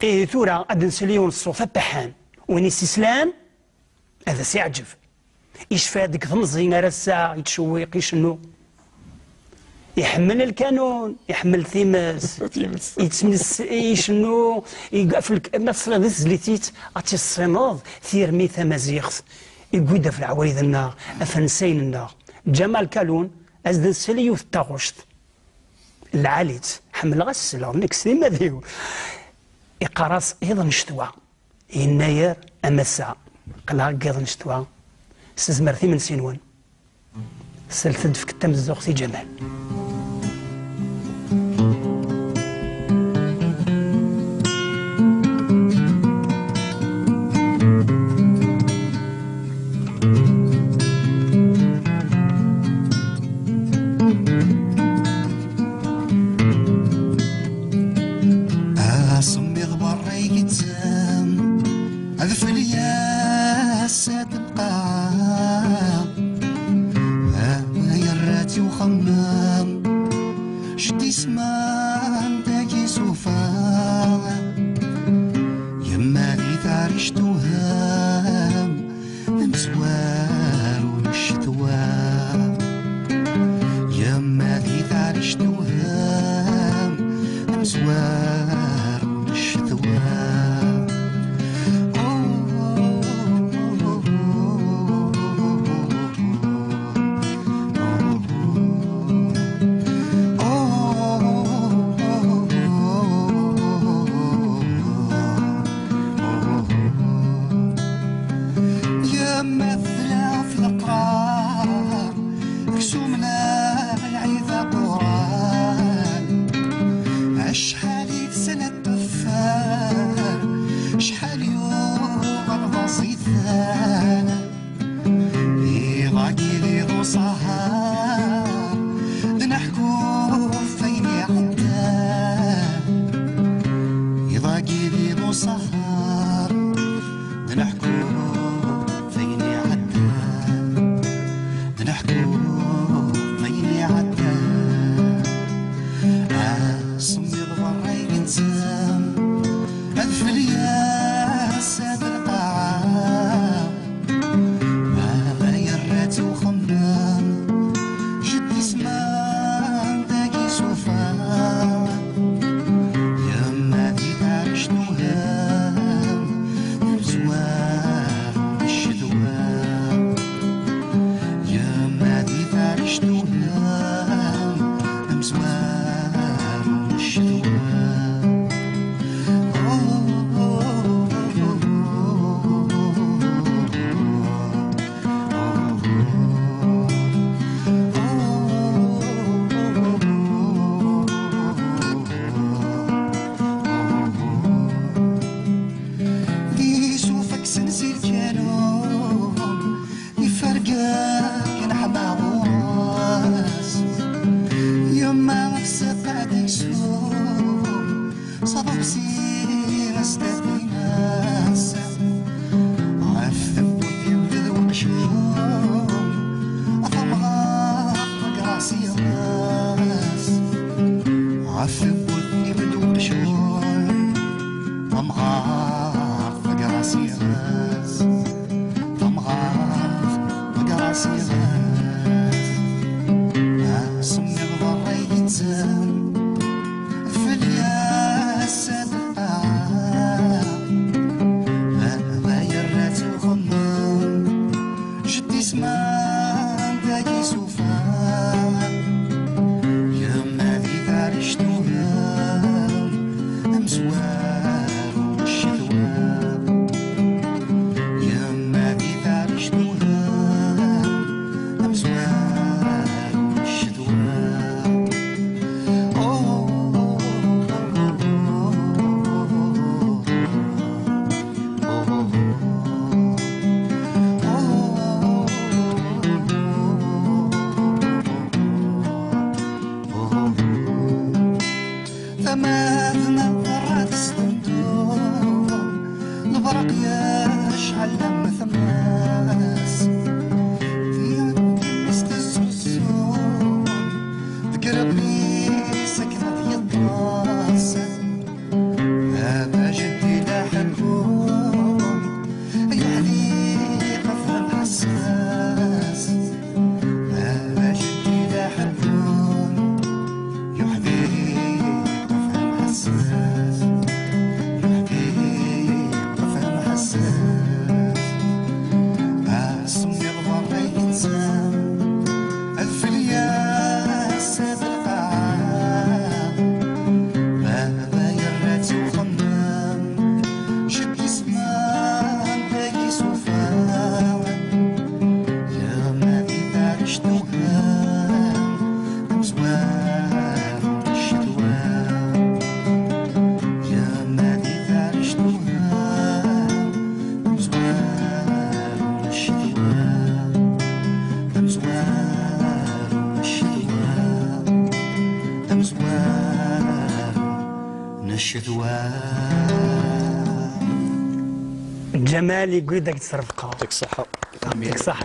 إيه ثورة أد نسليون الصوت بحان وين يستسلام هذا سيعجب يشفى ديك ثمزين راسا يتشويق يشنو يحمل الكانون يحمل ثيمس يتسمس يشنو يقفل مثلا ذي زليتيت عطي الصناد ثيرمي ثمازيخ يقود في العواريض النار أفنسين النار جمال كالون أزدن سليو في التاغوشت العاليت حمل غسل نكسي ماذيو إقراص أيضا نشتوى يناير أمسا قلها أيضا نشتوى استزمرتي من سينوان سلتد في كتام الزوق سي جمال سكنت يطاس هذا جد الجمال يقول داك تصرفقها يعطيك الصحه. يعطيك الصحه.